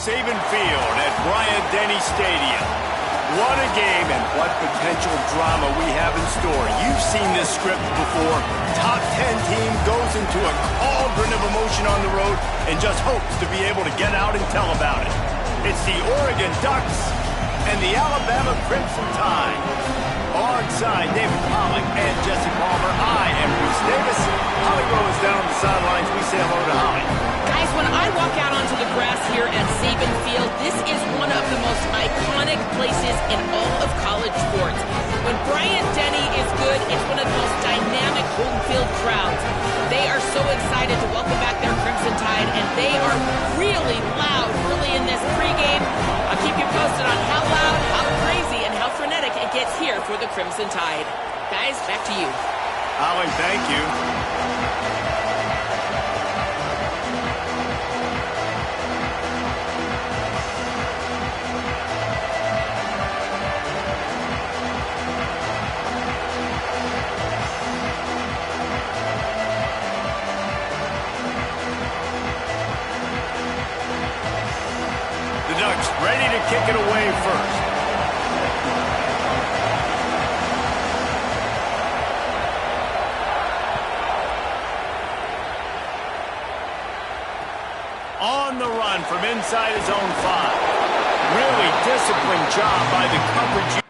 Saban Field at Bryant-Denny Stadium. What a game and what potential drama we have in store. You've seen this script before. Top 10 team goes into a cauldron of emotion on the road and just hopes to be able to get out and tell about it. It's the Oregon Ducks and the Alabama Crimson Tide. Alongside David Pollack and Jesse Palmer, I am Bruce Davis. Holly Rowe is down on the sidelines. We say hello to Holly. Guys, when I walk out onto the grass here at Saban Field, this is one of the most iconic places in all of college sports. When Bryant-Denny is good, it's one of the most dynamic home field crowds. They are so excited to welcome back their Crimson Tide, and they are really loud early in this pregame. I'll keep you posted on how loud, how crazy, and how frenetic it gets here for the Crimson Tide. Guys, back to you. Holly, thank you. The Ducks ready to kick it away first. On the run from inside his own 5. Really disciplined job by the coverage.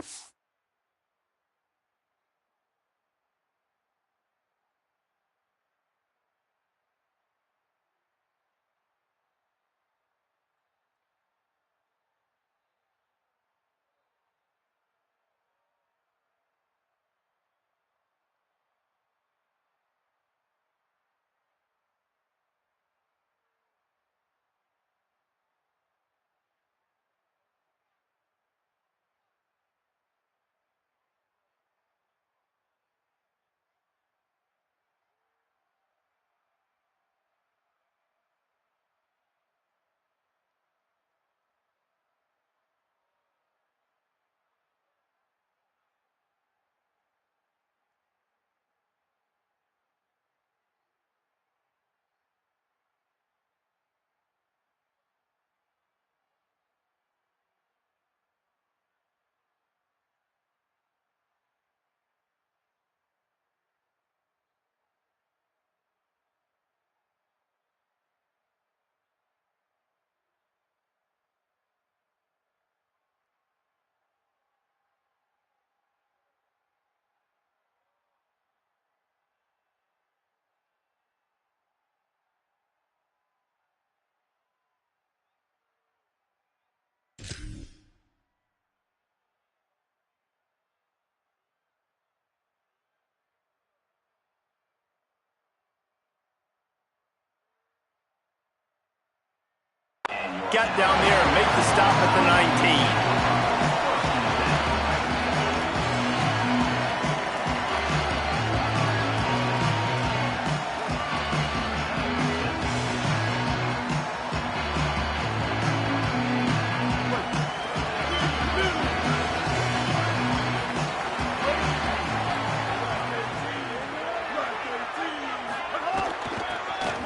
Get down there and make the stop at the 19.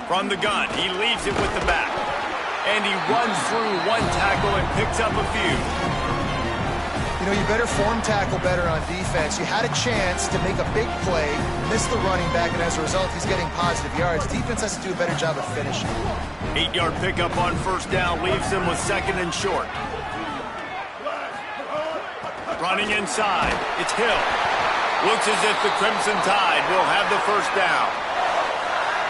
From the gun, he leaves it with the back. And he runs through one tackle and picks up a few. You know, you better form tackle better on defense. You had a chance to make a big play, missed the running back, and as a result, he's getting positive yards. Defense has to do a better job of finishing. 8-yard pickup on first down leaves him with second and short. Running inside, it's Hill. Looks as if the Crimson Tide will have the first down.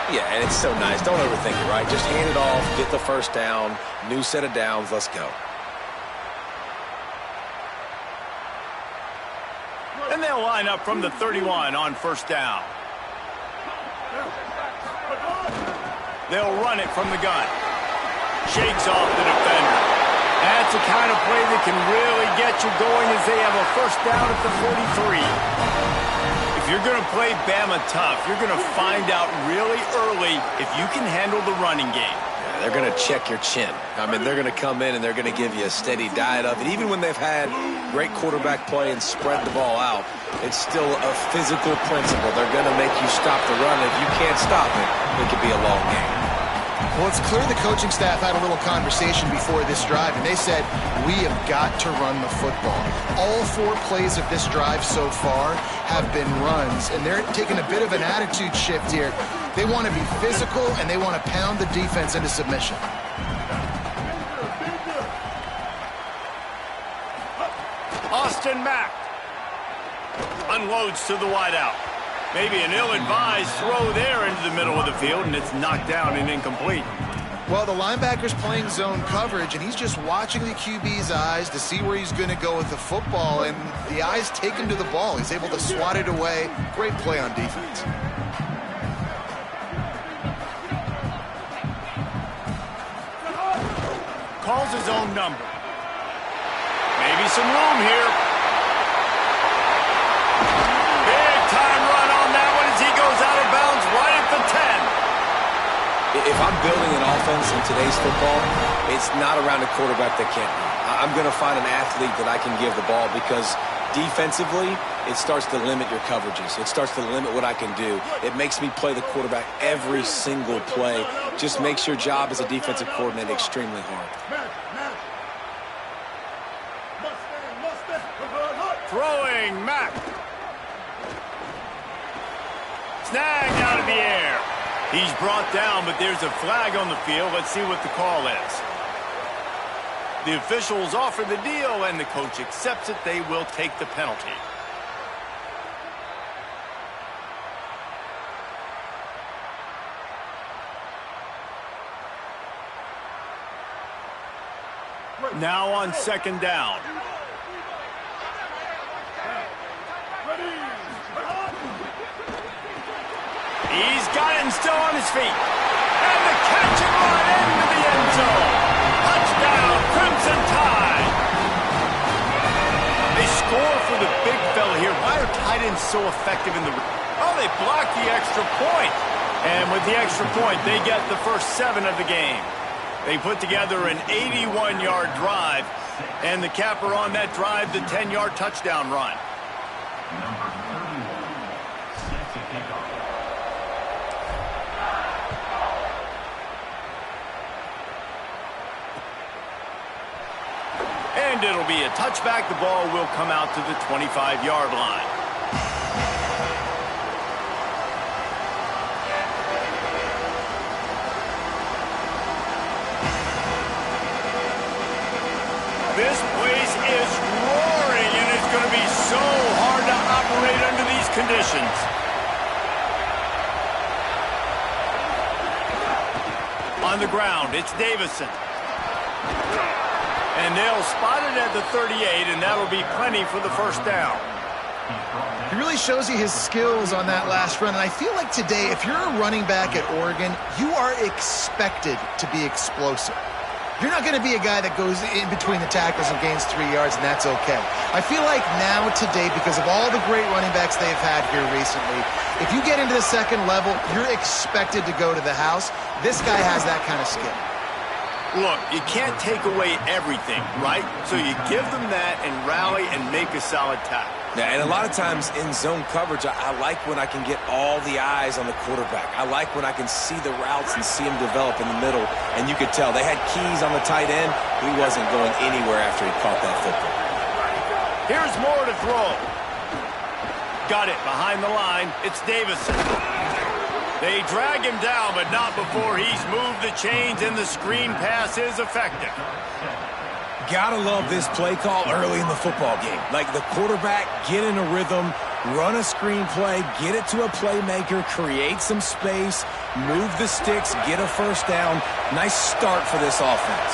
Yeah, and it's so nice. Don't overthink it, right? Just hand it off, get the first down, new set of downs, let's go. And they'll line up from the 31 on first down. They'll run it from the gun. Shakes off the defender. That's the kind of play that can really get you going as they have a first down at the 43. If you're going to play Bama tough, you're going to find out really early if you can handle the running game. Yeah, they're going to check your chin. I mean, they're going to come in and they're going to give you a steady diet of it. Even when they've had great quarterback play and spread the ball out, it's still a physical principle. They're going to make you stop the run. If you can't stop it, it could be a long game. Well, it's clear the coaching staff had a little conversation before this drive, and they said, we have got to run the football. All 4 plays of this drive so far have been runs, and they're taking a bit of an attitude shift here. They want to be physical, and they want to pound the defense into submission. Austin Mack unloads to the wideout. Maybe an ill-advised throw there into the middle of the field, and it's knocked down and incomplete. Well, the linebacker's playing zone coverage, and he's just watching the QB's eyes to see where he's going to go with the football, and the eyes take him to the ball. He's able to swat it away. Great play on defense. Calls his own number. Maybe some room here. Big time run on that one as he goes out of bounds right at the 10. If I'm building an offense in today's football, it's not around a quarterback that can't run. I'm going to find an athlete that I can give the ball because defensively, it starts to limit your coverages. It starts to limit what I can do. It makes me play the quarterback every single play. Just makes your job as a defensive coordinator extremely hard. Throwing Mack. Snagged out of the air. He's brought down, but there's a flag on the field. Let's see what the call is. The officials offer the deal, and the coach accepts it. They will take the penalty. Now on 2nd down. He's got it and still on his feet. And the catch and run into the end zone. Touchdown, Crimson Tide. They score for the big fella here. Why are tight ends so effective in the... Oh, they blocked the extra point. And with the extra point, they get the first 7 of the game. They put together an 81-yard drive. And the capper on that drive, the 10-yard touchdown run. And it'll be a touchback. The ball will come out to the 25-yard line. This place is roaring, and it's going to be so hard to operate under these conditions. On the ground, it's Davison. And they'll spot it at the 38, and that'll be plenty for the first down. He really shows you his skills on that last run, and I feel like today, if you're a running back at Oregon, you are expected to be explosive. You're not going to be a guy that goes in between the tackles and gains 3 yards, and that's okay. I feel like now, today, because of all the great running backs they've had here recently, if you get into the 2nd level, you're expected to go to the house. This guy has that kind of skill. Look, you can't take away everything, right? So you give them that and rally and make a solid tackle. Yeah, and a lot of times in zone coverage, I like when I can get all the eyes on the quarterback. I like when I can see the routes and see him develop in the middle. And you could tell they had keys on the tight end. He wasn't going anywhere after he caught that football. Here's more to throw. Got it behind the line. It's Davison. They drag him down, but not before he's moved the chains, and the screen pass is effective. Gotta love this play call early in the football game. Like the quarterback, get in a rhythm, run a screen play, get it to a playmaker, create some space, move the sticks, get a first down. Nice start for this offense.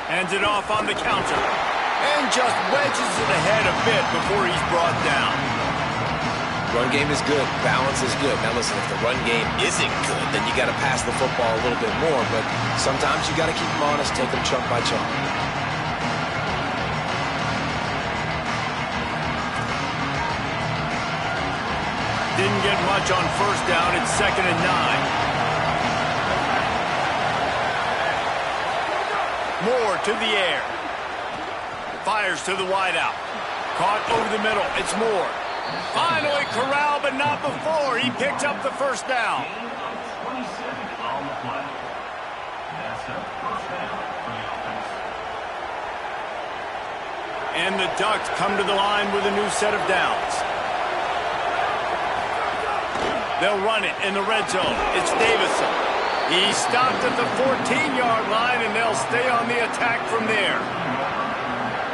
Hands it off on the counter. And just wedges it ahead a bit before he's brought down. Run game is good. Balance is good. Now listen, if the run game isn't good, then you got to pass the football a little bit more. But sometimes you got to keep them honest, take them chunk by chunk. Didn't get much on first down. It's 2nd and 9. Moore to the air. Fires to the wideout. Caught over the middle. It's Moore. Finally corralled, but not before. He picked up the first down. And the Ducks come to the line with a new set of downs. They'll run it in the red zone. It's Davison. He stopped at the 14-yard line, and they'll stay on the attack from there.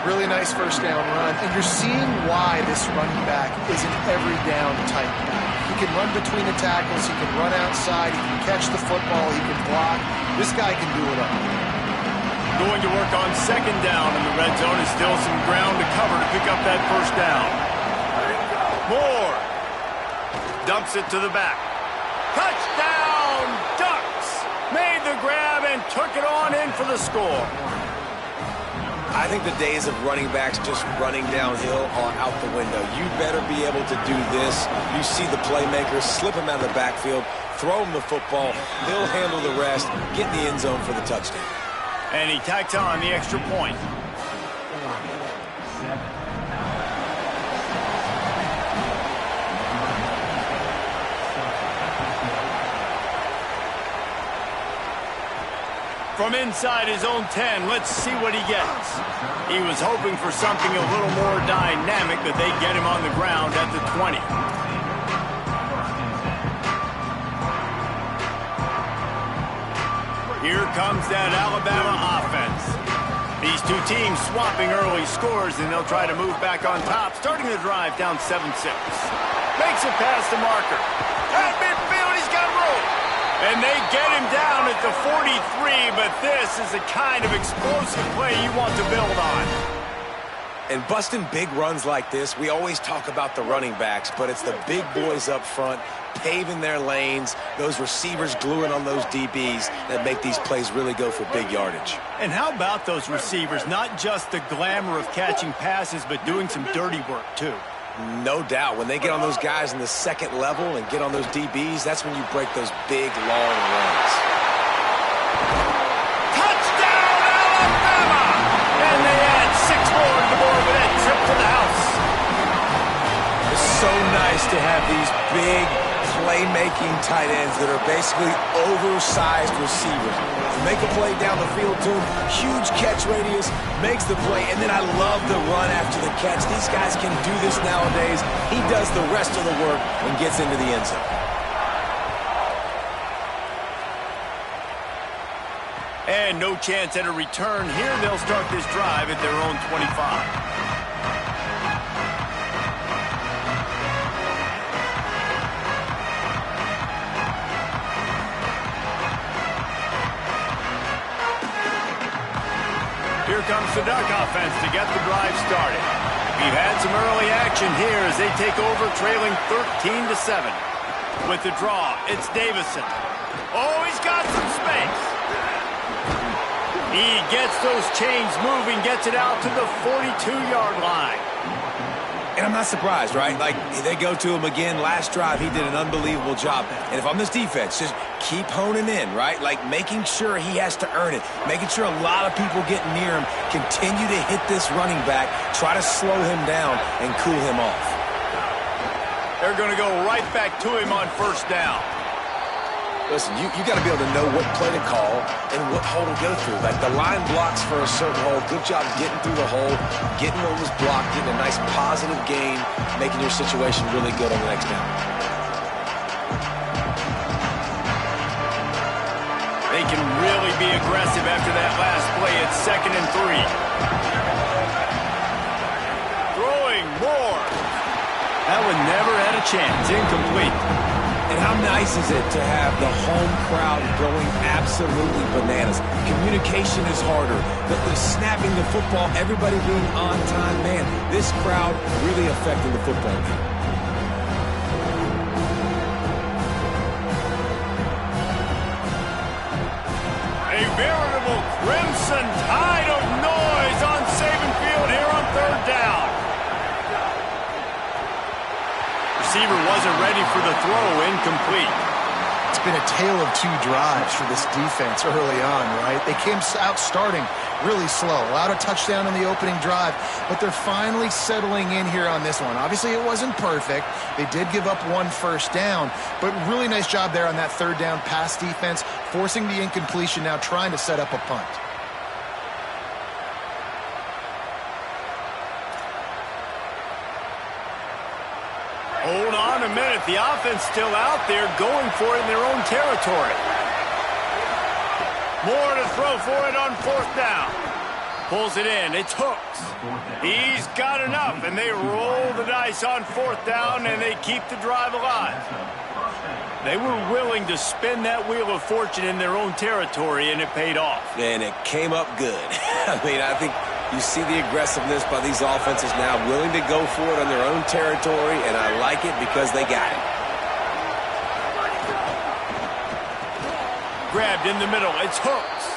Really nice first down run, and you're seeing why this running back is an every down type back. He can run between the tackles, he can run outside, he can catch the football, he can block. This guy can do it all. Going to work on second down in the red zone. Is still some ground to cover to pick up that first down. Moore dumps it to the back. Touchdown, Ducks! Made the grab and took it on in for the score. I think the days of running backs just running downhill are out the window. You better be able to do this. You see the playmaker, slip him out of the backfield, throw him the football. He'll handle the rest, get in the end zone for the touchdown. And he tacks on the extra point. From inside his own 10, let's see what he gets. He was hoping for something a little more dynamic, but they get him on the ground at the 20. Here comes that Alabama offense. These two teams swapping early scores, and they'll try to move back on top, starting the drive down 7-6. Makes it past the marker. At midfield, he's got room. And they get him down at the 43, but this is the kind of explosive play you want to build on. And busting big runs like this, we always talk about the running backs, but it's the big boys up front paving their lanes, those receivers gluing on those DBs that make these plays really go for big yardage. And how about those receivers? Not just the glamour of catching passes, but doing some dirty work too. No doubt. When they get on those guys in the second level and get on those DBs, that's when you break those big, long runs. Touchdown, Alabama! And they add 6 more to the board with that trip to the house. It's so nice to have these big, playmaking tight ends that are basically oversized receivers. Make a play down the field to him, huge catch radius, makes the play, and then I love the run after the catch. These guys can do this nowadays. He does the rest of the work and gets into the end zone. And no chance at a return here. They'll start this drive at their own 25. Here comes the Duck offense to get the drive started. We've had some early action here as they take over trailing 13-7. With the draw, it's Davison. Oh, he's got some space. He gets those chains moving, gets it out to the 42-yard line. And I'm not surprised, right? Like, they go to him again. Last drive, he did an unbelievable job. And if I'm this defense, just keep honing in, right? Like, making sure he has to earn it. Making sure a lot of people get near him. Continue to hit this running back. Try to slow him down and cool him off. They're going to go right back to him on first down. Listen, you got to be able to know what play to call and what hole to go through. Like, the line blocks for a certain hole. Good job getting through the hole, getting what was blocked, getting a nice positive gain, making your situation really good on the next down. They can really be aggressive after that last play. It's 2nd and 3. Throwing more. That one never had a chance. Incomplete. And how nice is it to have the home crowd going absolutely bananas? Communication is harder. The snapping the football, everybody being on time. Man, this crowd really affecting the football game. A veritable crimson tide of noise on Saban Field here on 3rd down. Receiver wasn't ready for the throw, incomplete. it's been a tale of two drives for this defense early on, right? They came out starting really slow, allowed a touchdown on the opening drive, but they're finally settling in here on this one. Obviously, it wasn't perfect. They did give up one first down, but really nice job there on that third down pass defense, forcing the incompletion, now trying to set up a punt. Hold on a minute. The offense still out there going for it in their own territory. Moore to throw for it on fourth down. Pulls it in. It's Hooks. He's got enough, and they roll the dice on fourth down, and they keep the drive alive. They were willing to spin that wheel of fortune in their own territory, and it paid off. And it came up good. I mean, I think you see the aggressiveness by these offenses now, willing to go for it on their own territory, and I like it because they got it. Grabbed in the middle. It's Hooks.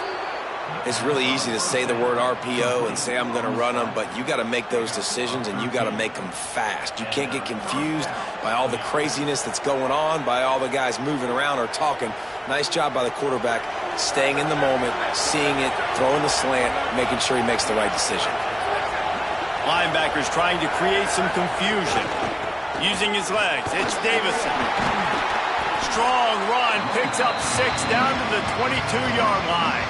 It's really easy to say the word RPO and say I'm going to run them, but you got to make those decisions, and you got to make them fast. You can't get confused by all the craziness that's going on, by all the guys moving around or talking. Nice job by the quarterback, staying in the moment, seeing it, throwing the slant, making sure he makes the right decision. Linebackers trying to create some confusion. Using his legs. It's Davison. Strong run, picks up 6 down to the 22-yard line.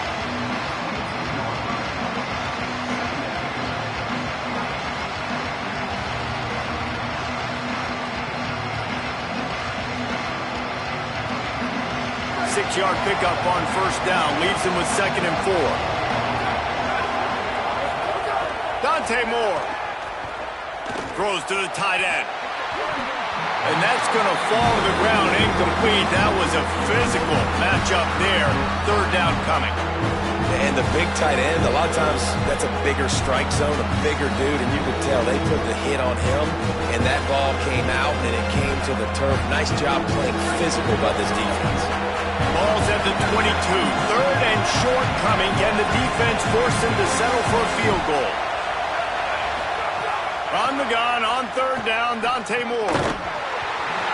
Six-yard pickup on first down, leaves him with 2nd and 4. Dante Moore throws to the tight end. And that's going to fall to the ground incomplete. That was a physical matchup there. Third down coming. And the big tight end, a lot of times that's a bigger strike zone, a bigger dude, and you could tell they put the hit on him, and that ball came out, and it came to the turf. Nice job playing physical by this defense. Ball's at the 22. Third and short coming. Can the defense force him to settle for a field goal? On the gun, on third down, Dante Moore.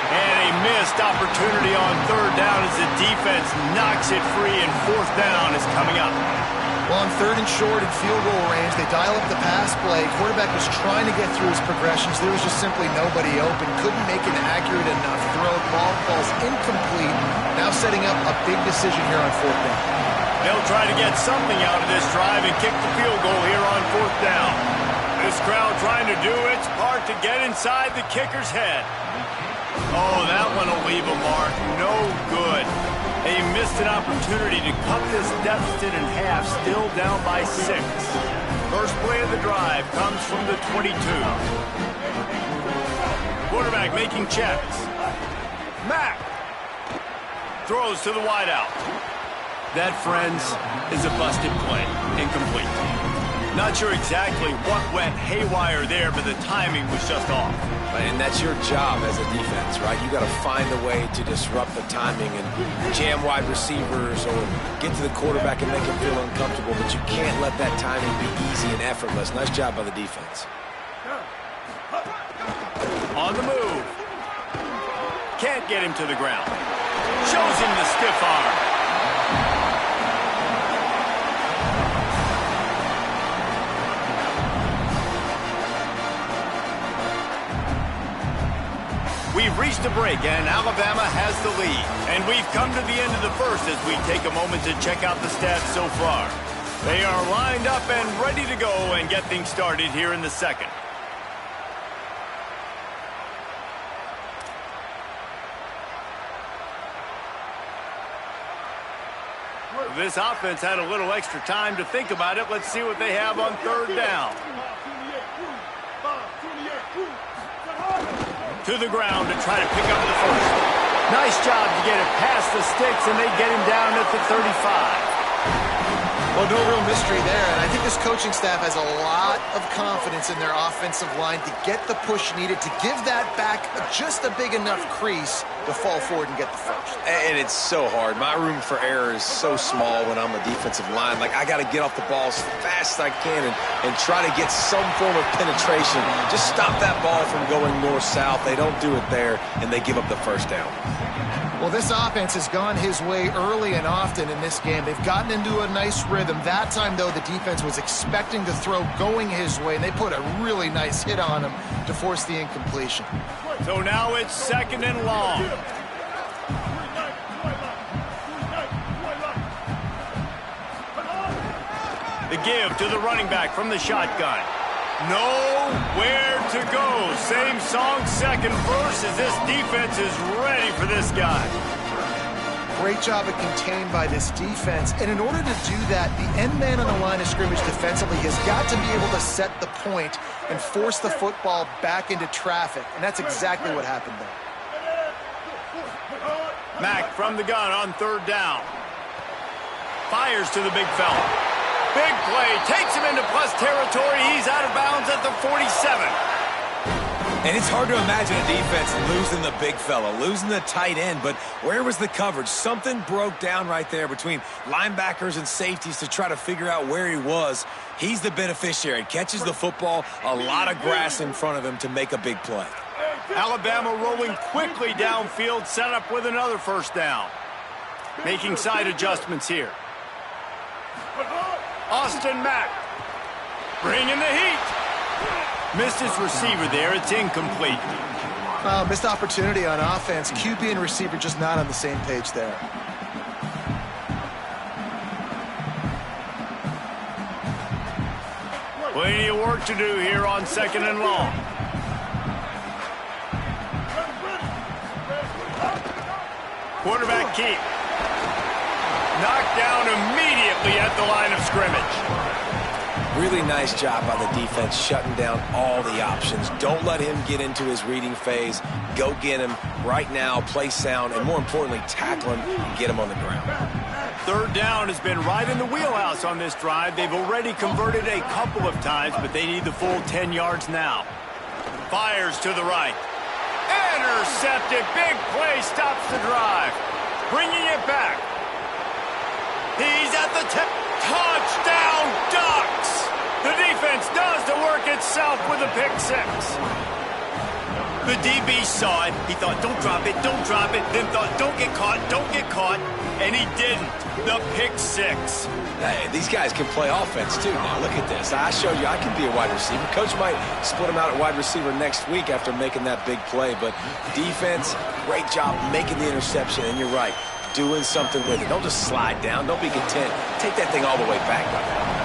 And a missed opportunity on third down as the defense knocks it free, and fourth down is coming up. Well, on third and short and field goal range, they dial up the pass play. Quarterback was trying to get through his progressions. There was just simply nobody open. Couldn't make an accurate enough throw. Ball falls incomplete. Now setting up a big decision here on fourth down. They'll try to get something out of this drive and kick the field goal here on fourth down. This crowd trying to do its part to get inside the kicker's head. Oh, that one will leave a mark. No good. They missed an opportunity to cut this deficit in half, still down by 6. First play of the drive comes from the 22. Quarterback making checks. Mack throws to the wideout. That, friends, is a busted play. Incomplete. Not sure exactly what went haywire there, but the timing was just off. And that's your job as a defense, right? You got to find a way to disrupt the timing and jam wide receivers or get to the quarterback and make him feel uncomfortable, but you can't let that timing be easy and effortless. Nice job by the defense. On the move. Can't get him to the ground. Shows him the stiff arm. We've reached a break, and Alabama has the lead. And we've come to the end of the first as we take a moment to check out the stats so far. They are lined up and ready to go and get things started here in the second. This offense had a little extra time to think about it. Let's see what they have on third down. To the ground to try to pick up the first. Nice job to get it past the sticks, and they get him down at the 35. Well, no real mystery there, and I think this coaching staff has a lot of confidence in their offensive line to get the push needed, to give that back just a big enough crease to fall forward and get the first. And it's so hard. My room for error is so small when I'm a defensive line. Like, I got to get off the ball as fast as I can and try to get some form of penetration. Just stop that ball from going north-south. They don't do it there, and they give up the first down. Well, this offense has gone his way early and often in this game. They've gotten into a nice rhythm. That time, though, the defense was expecting the throw going his way, and they put a really nice hit on him to force the incompletion. So now it's 2nd and long. The give to the running back from the shotgun. Nowhere to go. Same song, 2nd verse, as this defense is ready for this guy. Great job of contained by this defense. And in order to do that, the end man on the line of scrimmage defensively has got to be able to set the point and force the football back into traffic. And that's exactly what happened there. Mack from the gun on 3rd down. Fires to the big fella. Big play, takes him into plus territory. He's out of bounds at the 47. And it's hard to imagine a defense losing the big fella, losing the tight end, but where was the coverage? Something broke down right there between linebackers and safeties to try to figure out where he was. He's the beneficiary. Catches the football, a lot of grass in front of him to make a big play. Alabama rolling quickly downfield, set up with another 1st down. Making side adjustments here. Austin Mack bringing the heat. Missed his receiver there. It's incomplete. Missed opportunity on offense. QB and receiver just not on the same page there. Plenty of work to do here on 2nd and long. Quarterback keep. Knocked down immediately at the line of scrimmage. Really nice job by the defense shutting down all the options. Don't let him get into his reading phase. Go get him right now, play sound, and more importantly, tackle him and get him on the ground. 3rd down has been right in the wheelhouse on this drive. They've already converted a couple of times, but they need the full 10 yards now. Fires to the right. Intercepted. Big play stops the drive. Bringing it back. He's at the touchdown Ducks. The defense does the work itself with a pick 6. The DB saw it. He thought, don't drop it, don't drop it. Then thought, don't get caught, and he didn't. The pick 6. Hey, these guys can play offense too now. Look at this. I showed you I can be a wide receiver. Coach might split him out at wide receiver next week after making that big play. But defense, great job making the interception. And you're right, doing something with it. Don't just slide down. Don't be content. Take that thing all the way back, brother.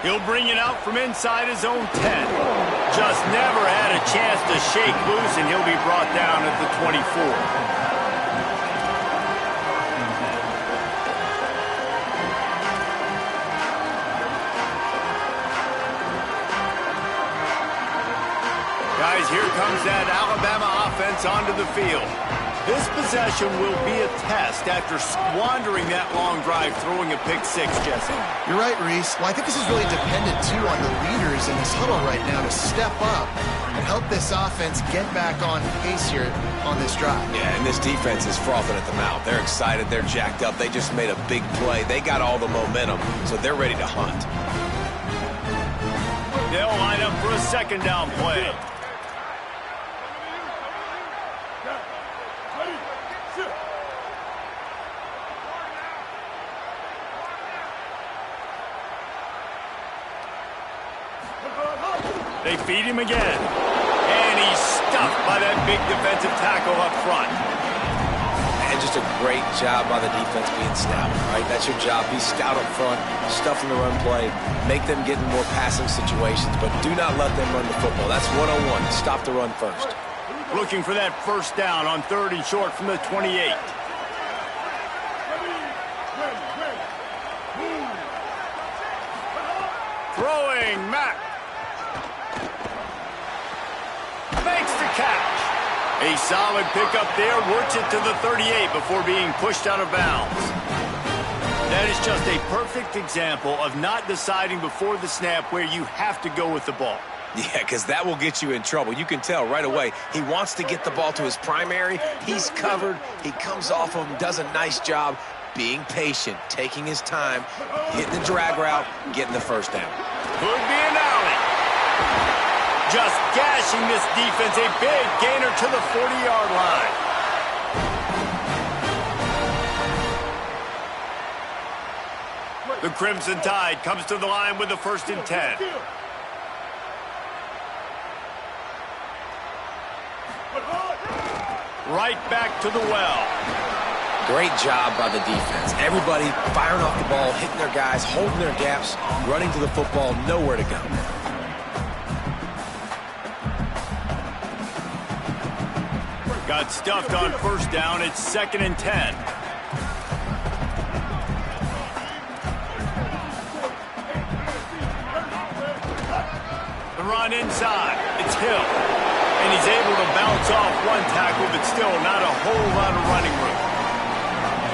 He'll bring it out from inside his own 10. Just never had a chance to shake loose, and he'll be brought down at the 24. Guys, here comes that Alabama offense onto the field. This possession will be a test after squandering that long drive throwing a pick 6, Jesse. You're right, Reese. Well, I think this is really dependent, too, on the leaders in this huddle right now to step up and help this offense get back on pace here on this drive. Yeah, and this defense is frothing at the mouth. They're excited. They're jacked up. They just made a big play. They got all the momentum, so they're ready to hunt. They'll line up for a 2nd down play. They feed him again. And he's stuffed by that big defensive tackle up front. And just a great job by the defense being stout, right? That's your job. Be stout up front, stuff in the run play, make them get in more passing situations, but do not let them run the football. That's 101. Stop the run first. Looking for that 1st down on 3rd and short from the 28. Throwing Mack. Makes the catch. A solid pickup there. Works it to the 38 before being pushed out of bounds. That is just a perfect example of not deciding before the snap where you have to go with the ball. Yeah, because that will get you in trouble. You can tell right away he wants to get the ball to his primary. He's covered. He comes off of him, does a nice job being patient, taking his time, hitting the drag route, getting the 1st down. Could be an alley. just gashing this defense. A big gainer to the 40-yard line. The Crimson Tide comes to the line with the 1st and 10. Right back to the well. Great job by the defense. Everybody firing off the ball, hitting their guys, holding their gaps, running to the football, nowhere to go. Got stuffed on 1st down. It's 2nd and 10. The run inside. It's Hill. And he's able to bounce off one tackle, but still not a whole lot of running room.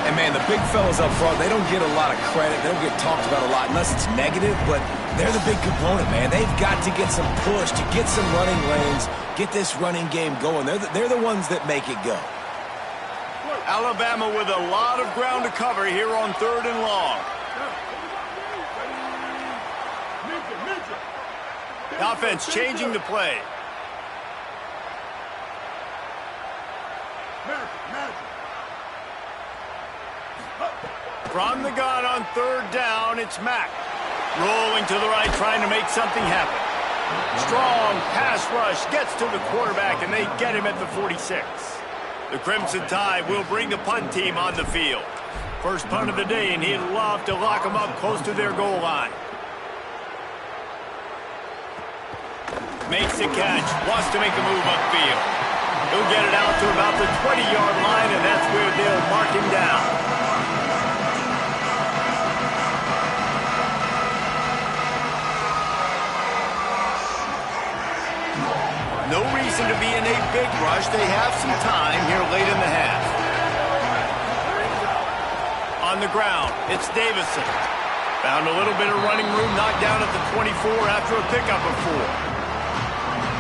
And, man, the big fellas up front, they don't get a lot of credit. They don't get talked about a lot unless it's negative, but they're the big component, man. They've got to get some push, to get some running lanes, get this running game going. They're the ones that make it go. Alabama with a lot of ground to cover here on 3rd and long. The offense changing the play. From the gun on 3rd down, it's Mack. Rolling to the right, trying to make something happen. Strong pass rush gets to the quarterback, and they get him at the 46. The Crimson Tide will bring the punt team on the field. First punt of the day, and he'd love to lock them up close to their goal line. Makes the catch, wants to make a move upfield. He'll get it out to about the 20-yard line, and that's where they'll mark him down. No reason to be in a big rush. They have some time here late in the half. On the ground, it's Davison. Found a little bit of running room, knocked down at the 24 after a pickup of 4.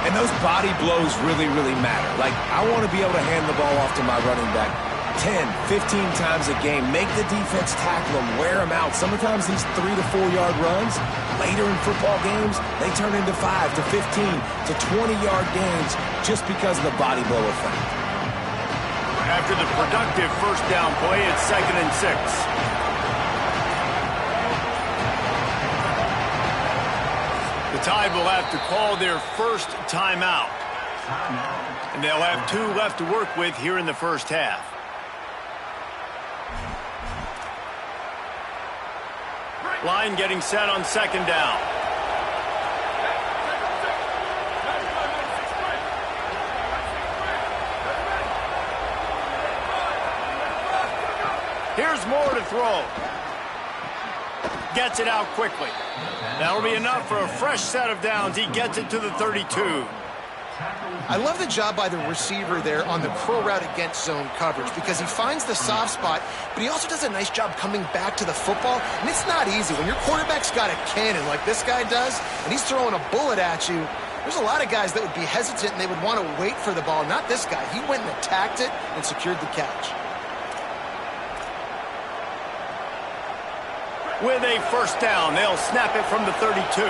And those body blows really, really matter. Like, I want to be able to hand the ball off to my running back 10, 15 times a game. Make the defense tackle them, wear them out. Sometimes these 3 to 4 yard runs, later in football games, they turn into 5 to 15 to 20-yard gains just because of the body blow effect. After the productive 1st down play, it's 2nd and 6. The Tide will have to call their 1st timeout. And they'll have 2 left to work with here in the 1st half. Line getting set on 2nd down. Here's Moore to throw. Gets it out quickly. That'll be enough for a fresh set of downs. He gets it to the 32. I love the job by the receiver there on the crow route against zone coverage because he finds the soft spot, but he also does a nice job coming back to the football, and it's not easy. When your quarterback's got a cannon like this guy does, and he's throwing a bullet at you, there's a lot of guys that would be hesitant and they would want to wait for the ball. Not this guy. He went and attacked it and secured the catch. With a 1st down, they'll snap it from the 32.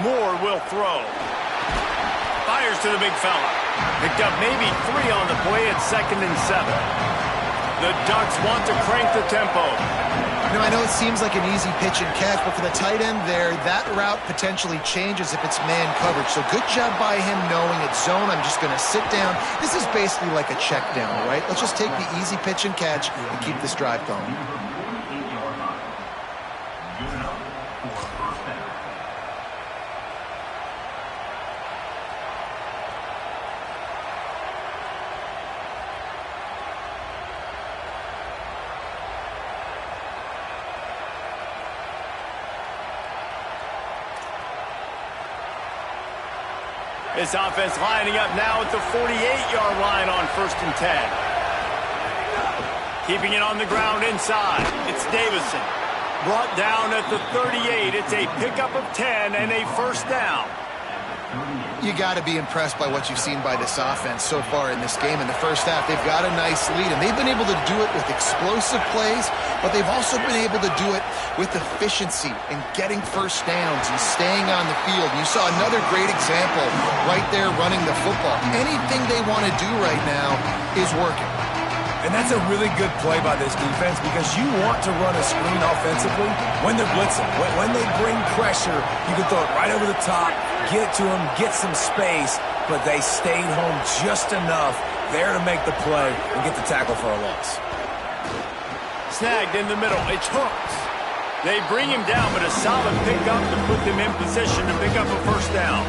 Moore will throw. Fires to the big fella. Picked up maybe 3 on the play at 2nd and 7. The Ducks want to crank the tempo. You know, I know it seems like an easy pitch and catch, but for the tight end there, that route potentially changes if it's man coverage. So good job by him knowing it's zone. I'm just going to sit down. This is basically like a check down, right? Let's just take the easy pitch and catch and keep this drive going. This offense lining up now at the 48-yard line on 1st and 10. Keeping it on the ground inside. It's Davison. Brought down at the 38. It's a pickup of 10 and a 1st down. You got to be impressed by what you've seen by this offense so far in this game. In the first half, they've got a nice lead, and they've been able to do it with explosive plays, but they've also been able to do it with efficiency and getting first downs and staying on the field. You saw another great example right there running the football. Anything they want to do right now is working. And that's a really good play by this defense because you want to run a screen offensively when they're blitzing. When they bring pressure, you can throw it right over the top, get it to them, get some space, but they stayed home just enough there to make the play and get the tackle for a loss. Snagged in the middle. It's Hooks. They bring him down, but a solid pickup to put them in position to pick up a first down.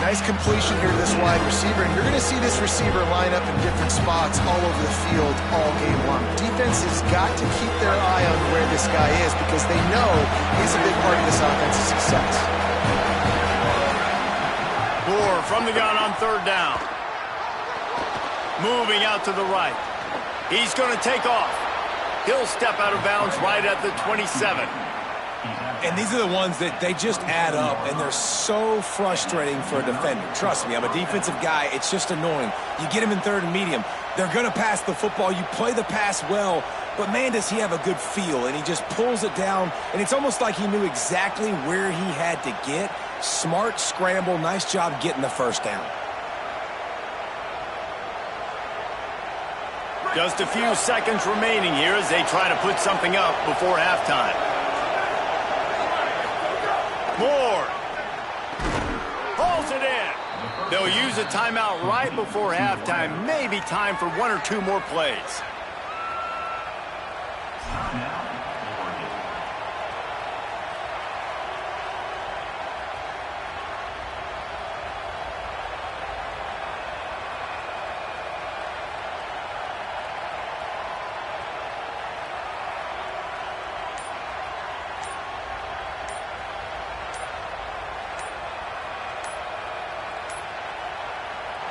Nice completion here to this wide receiver, and you're going to see this receiver line up in different spots all over the field all game long. Defense has got to keep their eye on where this guy is because they know he's a big part of this offense's success. Moore from the gun on third down. Moving out to the right. He's going to take off. He'll step out of bounds right at the 27. And these are the ones that they just add up, and they're so frustrating for a defender. Trust me, I'm a defensive guy. It's just annoying. You get him in third and medium. They're going to pass the football. You play the pass well, but, man, does he have a good feel, and he just pulls it down, and it's almost like he knew exactly where he had to get. Smart scramble. Nice job getting the first down. Just a few seconds remaining here as they try to put something up before halftime. Moore hauls it in. They'll use a timeout right before halftime. Maybe time for one or two more plays.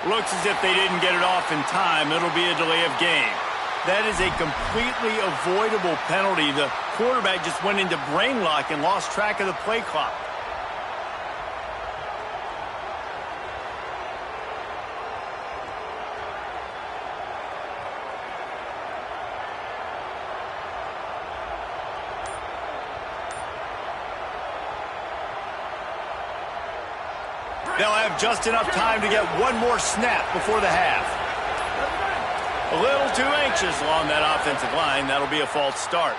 Looks as if they didn't get it off in time. It'll be a delay of game. That is a completely avoidable penalty. The quarterback just went into brain lock and lost track of the play clock. They'll have just enough time to get one more snap before the half. A little too anxious along that offensive line. That'll be a false start.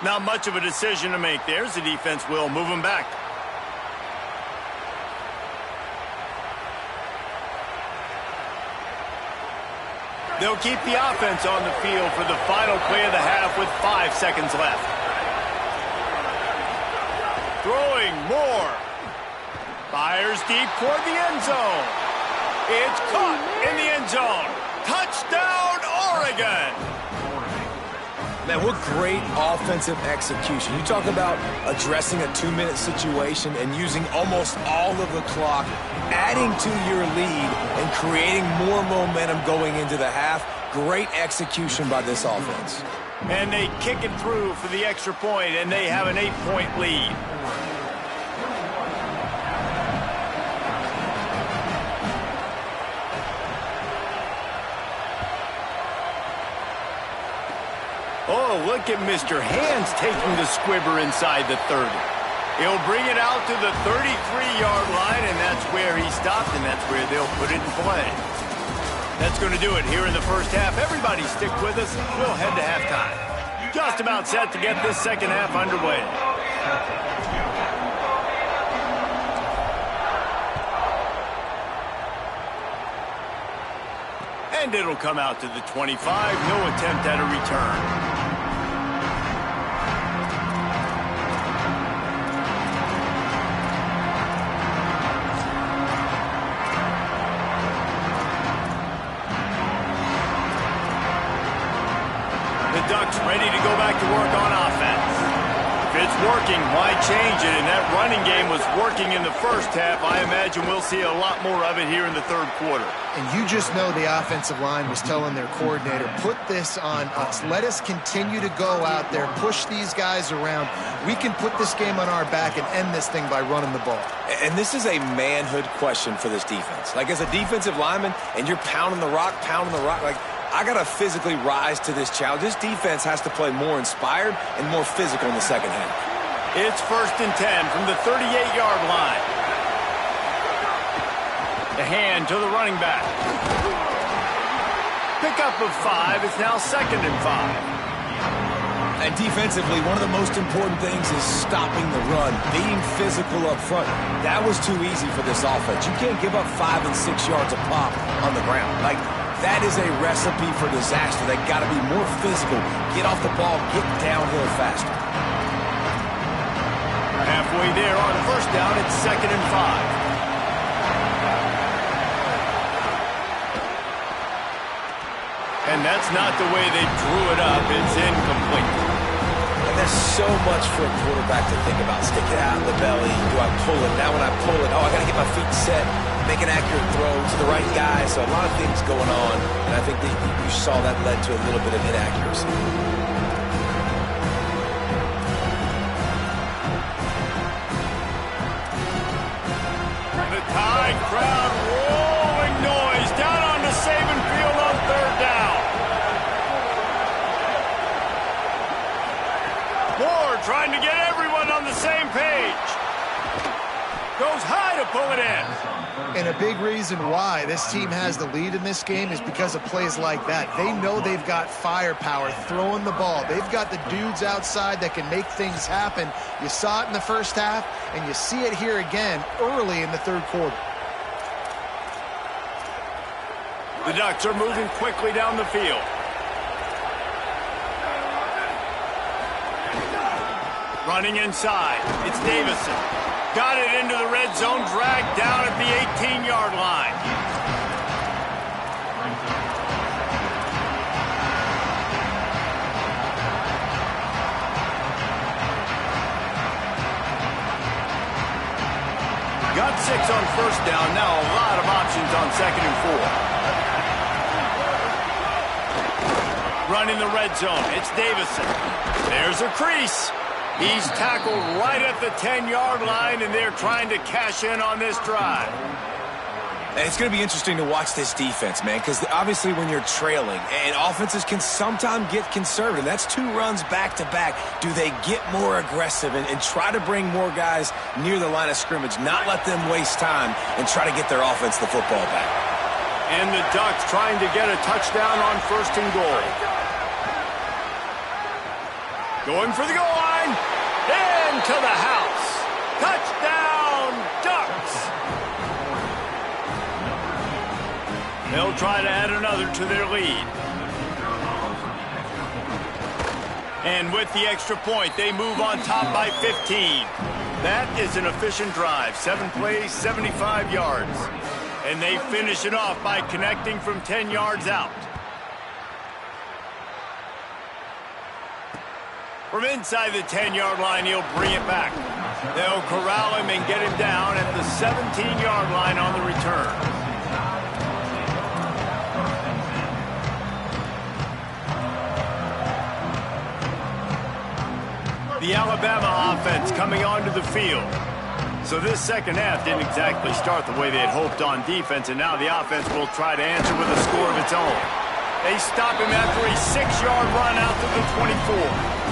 Not much of a decision to make there as the defense will move them back. They'll keep the offense on the field for the final play of the half with 5 seconds left. Throwing more. Fires deep toward the end zone. It's caught in the end zone. Touchdown, Oregon! Man, what great offensive execution. You talk about addressing a 2-minute situation and using almost all of the clock, adding to your lead and creating more momentum going into the half. Great execution by this offense. And they kick it through for the extra point, and they have an 8-point lead. Oh, look at Mr. Hands taking the squibber inside the 30. He'll bring it out to the 33-yard line, and that's where he stopped, and that's where they'll put it in play. That's going to do it here in the first half. Everybody stick with us. We'll head to halftime. Just about set to get this second half underway. And it'll come out to the 25. No attempt at a return. Ducks ready to go back to work on offense. Fitz working. Why change it? And that running game was working in the first half. I imagine we'll see a lot more of it here in the third quarter. And you just know the offensive line was telling their coordinator, put this on us. Let us continue to go out there, push these guys around. We can put this game on our back and end this thing by running the ball. And this is a manhood question for this defense. Like, as a defensive lineman, and you're pounding the rock, like, I got to physically rise to this challenge. This defense has to play more inspired and more physical in the second half. It's 1st and 10 from the 38-yard line. The hand to the running back. Pickup of 5. It's now 2nd and 5. And defensively, one of the most important things is stopping the run, being physical up front. That was too easy for this offense. You can't give up 5 and 6 yards a pop on the ground. Like, that is a recipe for disaster. They got to be more physical, get off the ball, get downhill faster. Halfway there on 1st down, it's 2nd and 5. And that's not the way they drew it up. It's incomplete. And there's so much for a quarterback to think about. Stick it out in the belly. Do I pull it? Now when I pull it, I got to get my feet set, make an accurate throw to the right guy. So a lot of things going on. And I think that you saw that led to a little bit of inaccuracy. The Tide crowd rolling noise down on the Saban field on 3rd down. Moore trying to get everyone on the same page. Goes high to pull it in. And a big reason why this team has the lead in this game is because of plays like that. They know they've got firepower throwing the ball. They've got the dudes outside that can make things happen. You saw it in the first half, and you see it here again early in the third quarter. The Ducks are moving quickly down the field. Running inside. It's Davison. Got it into the red zone, dragged down at the 18-yard line. Got 6 on 1st down. Now a lot of options on 2nd and 4. Running the red zone. It's Davison. There's a crease. He's tackled right at the 10-yard line, and they're trying to cash in on this drive. And it's going to be interesting to watch this defense, man, because obviously when you're trailing, and offenses can sometimes get conservative. That's 2 runs back-to-back. Do they get more aggressive and try to bring more guys near the line of scrimmage, not let them waste time, and try to get their offense the football back? And the Ducks trying to get a touchdown on 1st and goal. Going for the goal line. Into the house. Touchdown, Ducks. They'll try to add another to their lead. And with the extra point, they move on top by 15. That is an efficient drive. 7 plays, 75 yards. And they finish it off by connecting from 10 yards out. From inside the 10-yard line, he'll bring it back. They'll corral him and get him down at the 17-yard line on the return. The Alabama offense coming onto the field. So this second half didn't exactly start the way they had hoped on defense, and now the offense will try to answer with a score of its own. They stop him after a 6-yard run out to the 24.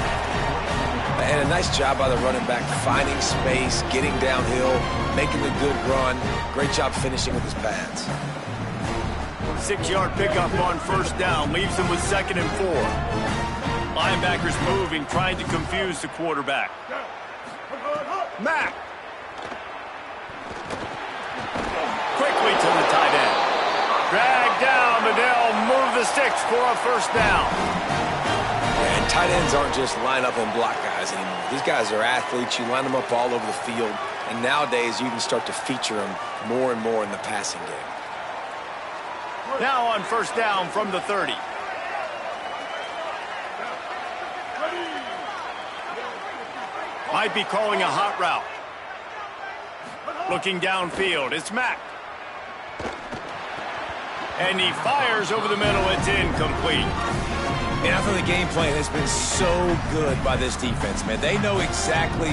And a nice job by the running back, finding space, getting downhill, making a good run. Great job finishing with his pads. 6-yard pickup on 1st down, leaves him with 2nd and 4. Linebackers moving, trying to confuse the quarterback. Mack. Quickly to the tight end. Drag down, but they'll move the sticks for a 1st down. And tight ends aren't just line up and block guys anymore. These guys are athletes. You line them up all over the field. And nowadays, you can start to feature them more and more in the passing game. Now on 1st down from the 30. Might be calling a hot route. Looking downfield, it's Mack. And he fires over the middle. It's incomplete. And I thought the game plan has been so good by this defense, man. They know exactly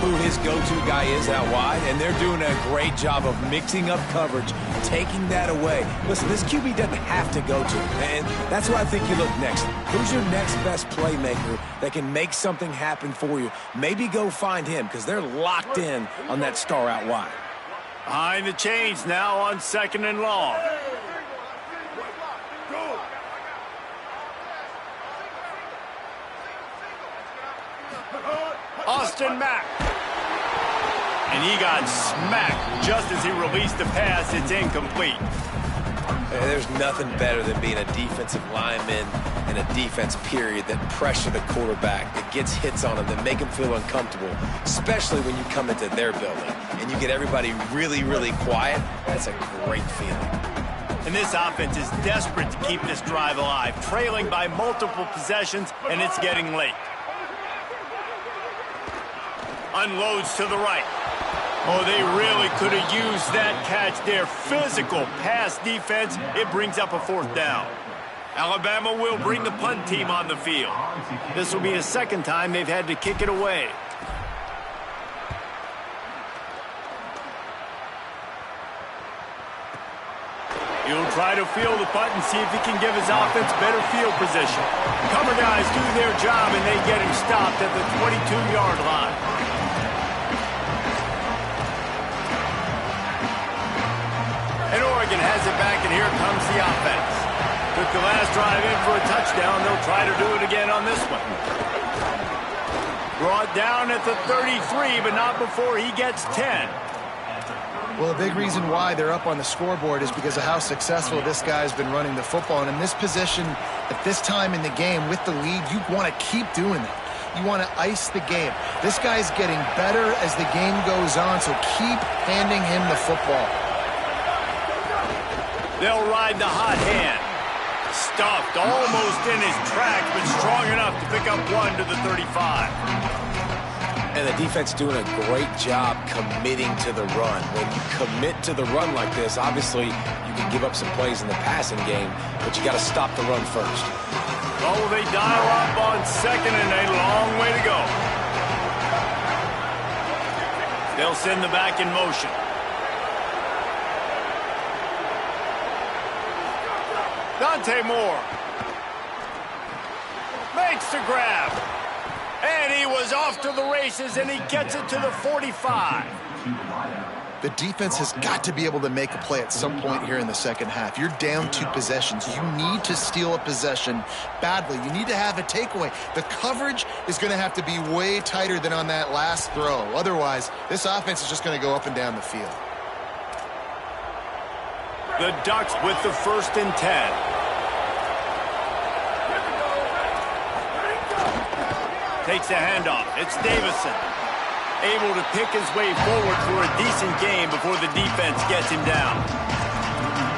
who his go-to guy is out wide, and they're doing a great job of mixing up coverage, taking that away. Listen, this QB doesn't have to go to, and that's where I think you look next. Who's your next best playmaker that can make something happen for you? Maybe go find him, because they're locked in on that star out wide. Behind the chains now on 2nd and long. Austin Mack. And he got smacked just as he released the pass. It's incomplete. There's nothing better than being a defensive lineman and a defense period that pressure the quarterback, that gets hits on him, that make him feel uncomfortable, especially when you come into their building and you get everybody really, really quiet. That's a great feeling. And this offense is desperate to keep this drive alive, trailing by multiple possessions, and it's getting late. Unloads to the right. Oh, they really could have used that catch there. Physical pass defense. It brings up a 4th down. Alabama will bring the punt team on the field. This will be the 2nd time they've had to kick it away. He'll try to field the punt and see if he can give his offense better field position. Cover guys do their job, and they get him stopped at the 22-yard line. And Oregon has it back, and here comes the offense. Took the last drive in for a touchdown. They'll try to do it again on this one. Brought down at the 33, but not before he gets 10. Well, a big reason why they're up on the scoreboard is because of how successful this guy's been running the football. And in this position, at this time in the game, with the lead, you want to keep doing that. You want to ice the game. This guy's getting better as the game goes on, so keep handing him the football. They'll ride the hot hand. Stuffed almost in his tracks, but strong enough to pick up 1 to the 35. And the defense doing a great job committing to the run. When you commit to the run like this, obviously you can give up some plays in the passing game, but you got to stop the run first. Oh, they dial up on 2nd and a long way to go. They'll send the back in motion. Dante Moore makes the grab. And he was off to the races, and he gets it to the 45. The defense has got to be able to make a play at some point here in the 2nd half. You're down 2 possessions. You need to steal a possession badly. You need to have a takeaway. The coverage is going to have to be way tighter than on that last throw. Otherwise, this offense is just going to go up and down the field. The Ducks with the 1st and 10. Takes the handoff. It's Davison. Able to pick his way forward for a decent game before the defense gets him down.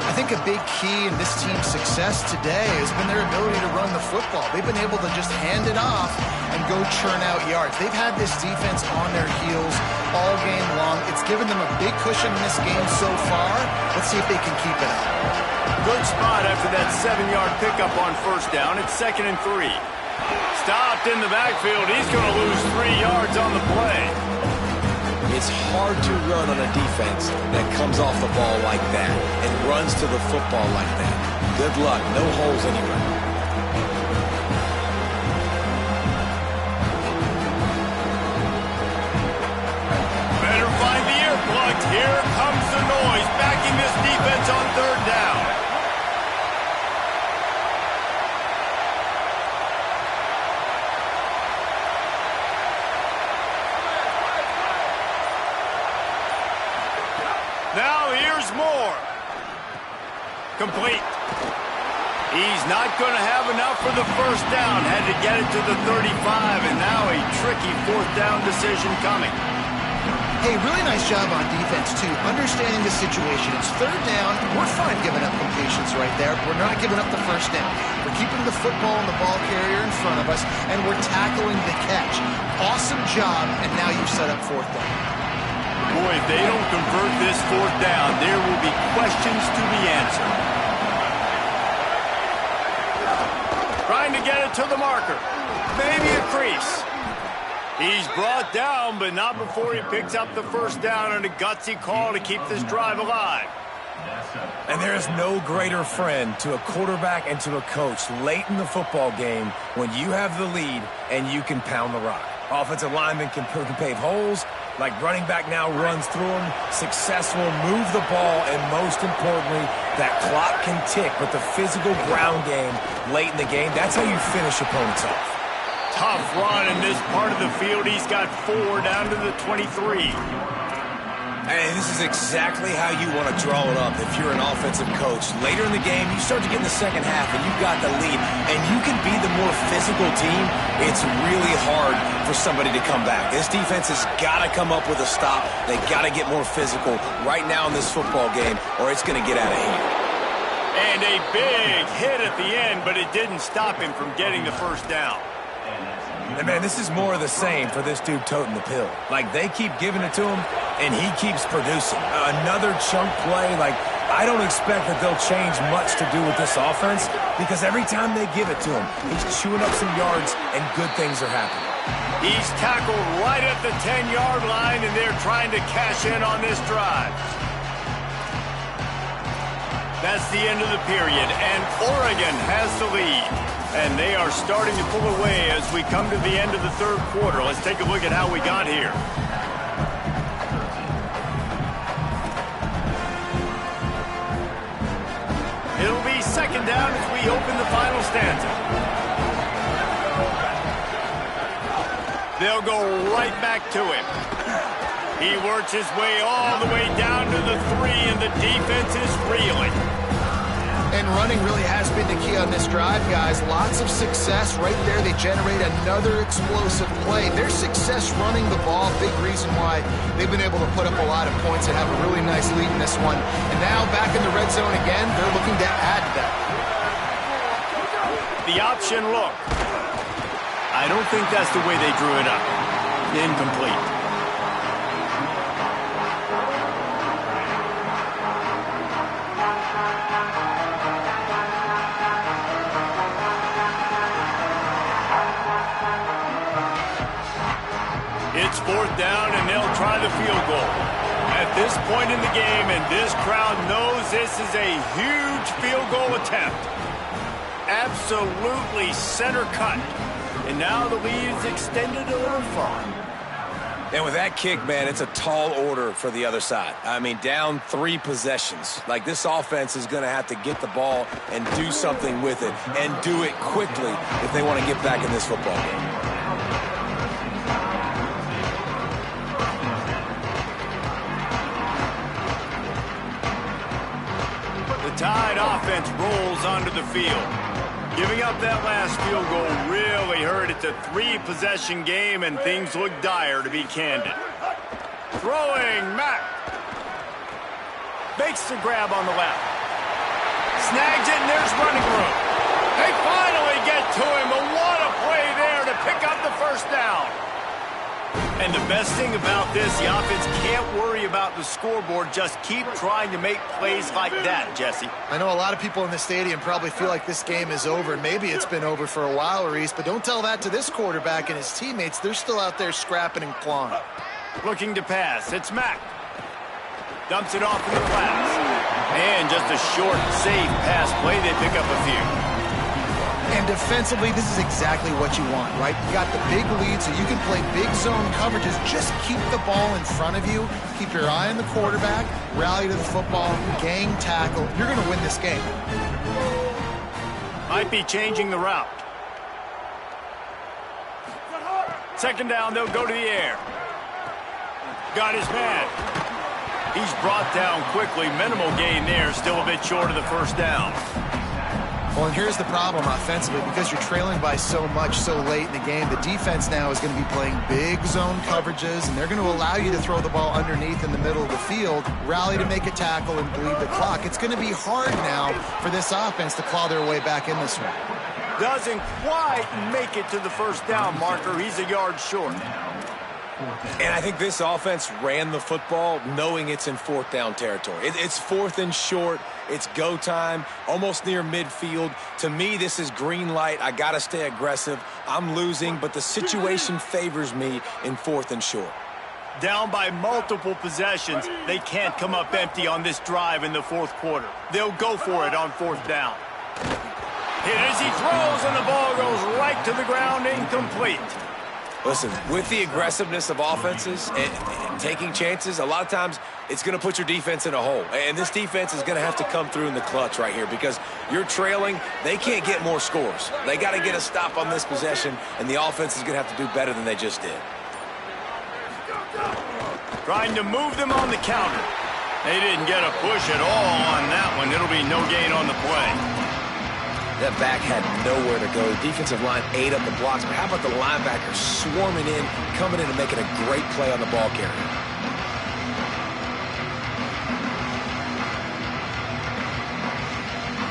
I think a big key in this team's success today has been their ability to run the football. They've been able to just hand it off and go churn out yards. They've had this defense on their heels all game long. It's given them a big cushion in this game so far. Let's see if they can keep it up. Good spot after that 7-yard pickup on 1st down. It's 2nd and 3. Stopped in the backfield. He's going to lose 3 yards on the play. It's hard to run on a defense that comes off the ball like that and runs to the football like that. Good luck. No holes anywhere. Better find the earplugs. Here comes the noise, backing this defense on 3rd down. Now here's Moore. Complete. He's not going to have enough for the 1st down. Had to get it to the 35, and now a tricky 4th down decision coming. Hey, really nice job on defense, too. Understanding the situation. It's third down. We're fine giving up completions right there. We're not giving up the first down. We're keeping the football and the ball carrier in front of us, and we're tackling the catch. Awesome job, and now you've set up fourth down. Boy, if they don't convert this fourth down, there will be questions to be answered. Trying to get it to the marker. Maybe a crease. He's brought down, but not before he picks up the first down on a gutsy call to keep this drive alive. And there is no greater friend to a quarterback and to a coach late in the football game when you have the lead and you can pound the rock. Offensive linemen can pave holes, like running back now runs through them, successful, move the ball, and most importantly, that clock can tick. But the physical ground game late in the game, that's how you finish opponents off. Tough run in this part of the field. He's got 4 down to the 23. And this is exactly how you want to draw it up if you're an offensive coach. Later in the game, you start to get in the second half, and you've got the lead, and you can be the more physical team. It's really hard for somebody to come back. This defense has got to come up with a stop. They got to get more physical right now in this football game, or it's going to get out of hand. And a big hit at the end, but it didn't stop him from getting the first down. And, man, this is more of the same for this dude toting the pill. Like, they keep giving it to him, and he keeps producing. Another chunk play. Like, I don't expect that they'll change much to do with this offense because every time they give it to him, he's chewing up some yards, and good things are happening. He's tackled right at the 10-yard line, and they're trying to cash in on this drive. That's the end of the period, and Oregon has the lead. And they are starting to pull away as we come to the end of the third quarter. Let's take a look at how we got here. It'll be second down as we open the final stanza. They'll go right back to him. He works his way all the way down to the 3, and the defense is reeling. And running really has been the key on this drive, guys. Lots of success right there. They generate another explosive play. Their success running the ball, big reason why they've been able to put up a lot of points and have a really nice lead in this one. And now back in the red zone again, they're looking to add that. The option look. I don't think that's the way they drew it up. Incomplete. It's fourth down, and they'll try the field goal. At this point in the game, and this crowd knows this is a huge field goal attempt. Absolutely center cut. And now the lead is extended a little far. And with that kick, man, it's a tall order for the other side. I mean, down 3 possessions. Like, this offense is going to have to get the ball and do something with it, and do it quickly if they want to get back in this football game. Tide offense rolls onto the field. Giving up that last field goal really hurt. It's a 3-possession game, and things look dire, to be candid. Throwing, Mack. Makes the grab on the left. Snags it, and there's running room. They finally get to him, but what a play there to pick up the first down. And the best thing about this, the offense can't worry about the scoreboard. Just keep trying to make plays like that, Jesse. I know a lot of people in the stadium probably feel like this game is over. Maybe it's been over for a while, Reese, but don't tell that to this quarterback and his teammates. They're still out there scrapping and clawing. Looking to pass. It's Mack. Dumps it off in the flats. And just a short, safe pass play. They pick up a few. And defensively, this is exactly what you want, right? You got the big lead, so you can play big zone coverages. Just keep the ball in front of you. Keep your eye on the quarterback. Rally to the football. Gang tackle. You're going to win this game. Might be changing the route. Second down, they'll go to the air. Got his man. He's brought down quickly. Minimal gain there. Still a bit short of the first down. Well, and here's the problem offensively. Because you're trailing by so much so late in the game, the defense now is going to be playing big zone coverages, and they're going to allow you to throw the ball underneath in the middle of the field, rally to make a tackle, and bleed the clock. It's going to be hard now for this offense to claw their way back in this one. Doesn't quite make it to the first down marker. He's a yard short. And I think this offense ran the football knowing it's in fourth down territory. It's fourth and short. It's go time, almost near midfield. To me, this is green light. I got to stay aggressive. I'm losing, but the situation favors me in fourth and short. Down by multiple possessions, they can't come up empty on this drive in the fourth quarter. They'll go for it on fourth down. Hit as he throws, and the ball goes right to the ground, incomplete. Listen, with the aggressiveness of offenses and taking chances, a lot of times it's going to put your defense in a hole. And this defense is going to have to come through in the clutch right here because you're trailing. They can't get more scores. They got to get a stop on this possession, and the offense is going to have to do better than they just did. Trying to move them on the counter. They didn't get a push at all on that one. It'll be no gain on the play. That back had nowhere to go. The defensive line ate up the blocks, but how about the linebackers swarming in, coming in and making a great play on the ball carrier?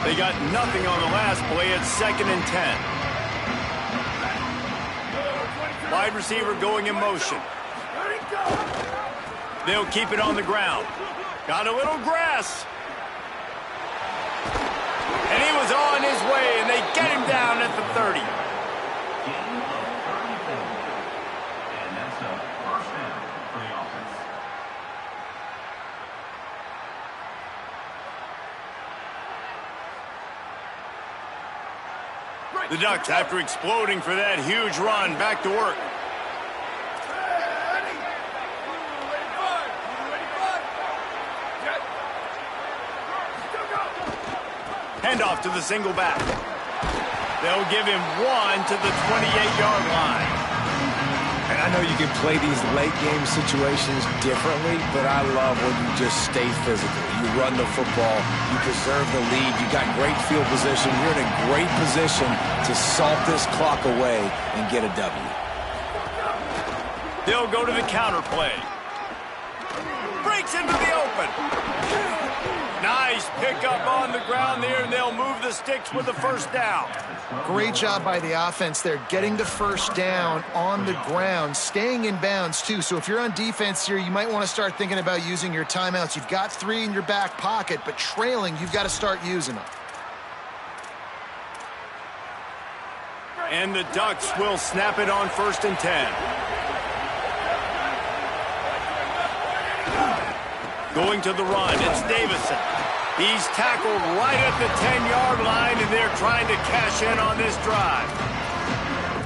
They got nothing on the last play. It's 2nd and 10. Wide receiver going in motion. They'll keep it on the ground. Got a little grass. And he was on his way, and they get him down at the 30. And that's a first down for the offense. The Ducks, after exploding for that huge run, back to work. Handoff to the single back. They'll give him one to the 28-yard line. And I know you can play these late game situations differently, but I love when you just stay physical. You run the football, you preserve the lead, you got great field position. You're in a great position to salt this clock away and get a W. They'll go to the counter play. Breaks into the open. Nice pickup on the ground there, and they'll move the sticks with the first down. Great job by the offense there, getting the first down on the ground, staying in bounds too. So if you're on defense here, you might want to start thinking about using your timeouts. You've got 3 in your back pocket, but trailing, you've got to start using them. And the Ducks will snap it on 1st and 10. Going to the run, it's Davison. He's tackled right at the 10-yard line, and they're trying to cash in on this drive.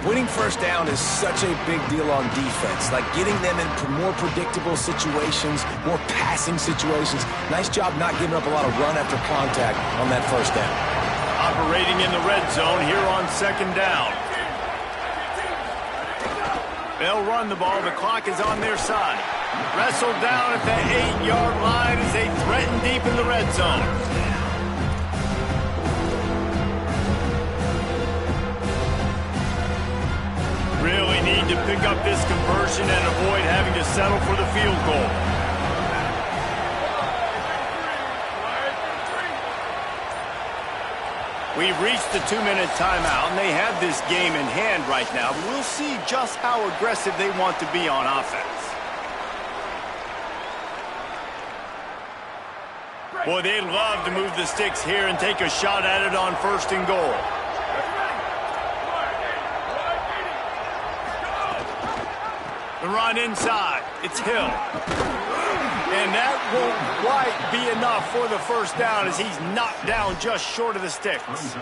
Winning first down is such a big deal on defense, like getting them in more predictable situations, more passing situations. Nice job not giving up a lot of run after contact on that first down. Operating in the red zone here on 2nd down. They'll run the ball. The clock is on their side. Wrestled down at the 8-yard line as they threaten deep in the red zone. Really need to pick up this conversion and avoid having to settle for the field goal. We've reached the 2-minute timeout, and they have this game in hand right now. But we'll see just how aggressive they want to be on offense. Boy, they'd love to move the sticks here and take a shot at it on 1st and goal. The run inside. It's Hill. And that won't quite be enough for the first down as he's knocked down just short of the sticks.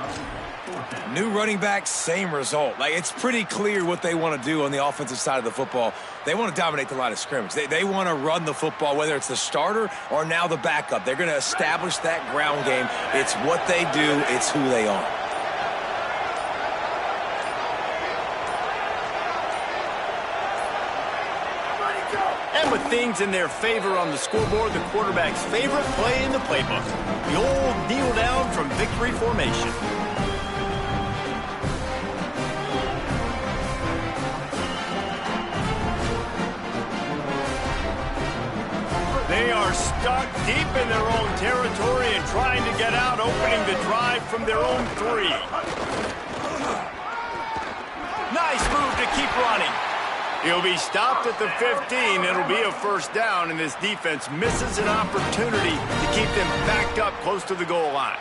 New running back, same result. Like, it's pretty clear what they want to do on the offensive side of the football. They want to dominate the line of scrimmage. They want to run the football, whether it's the starter or now the backup. They're going to establish that ground game. It's what they do. It's who they are. And with things in their favor on the scoreboard, the quarterback's favorite play in the playbook, the old kneel down from victory formation. They are stuck deep in their own territory and trying to get out, opening the drive from their own 3. Nice move to keep running. He'll be stopped at the 15. It'll be a first down, and this defense misses an opportunity to keep them backed up close to the goal line.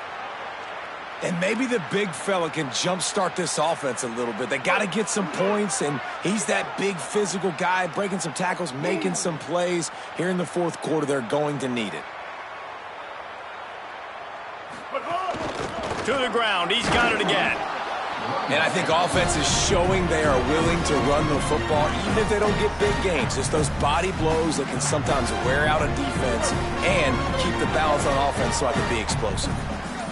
And maybe the big fella can jumpstart this offense a little bit. They got to get some points, and he's that big physical guy, breaking some tackles, making some plays. Here in the fourth quarter, they're going to need it. To the ground. He's got it again. And I think offense is showing they are willing to run the football, even if they don't get big gains. Just those body blows that can sometimes wear out a defense and keep the balance on offense so I can be explosive.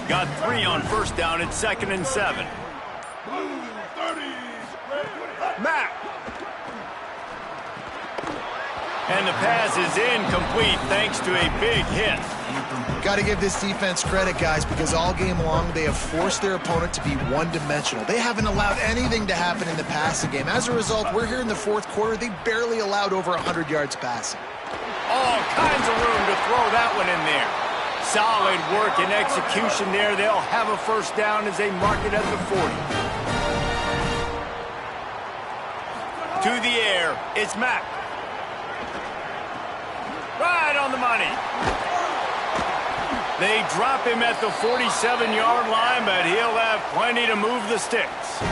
Got 3 on first down. It's 2nd and 7. Mack. And the pass is incomplete thanks to a big hit. Got to give this defense credit, guys, because all game long they have forced their opponent to be one-dimensional. They haven't allowed anything to happen in the passing game. As a result, we're here in the fourth quarter. They barely allowed over 100 yards passing. All kinds of room to throw that one in there. Solid work and execution there. They'll have a first down as they mark it at the 40. To the air, it's Mack. Right on the money. They drop him at the 47-yard line, but he'll have plenty to move the sticks.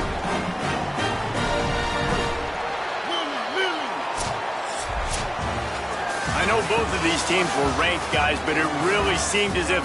I know both of these teams were ranked, guys, but it really seemed as if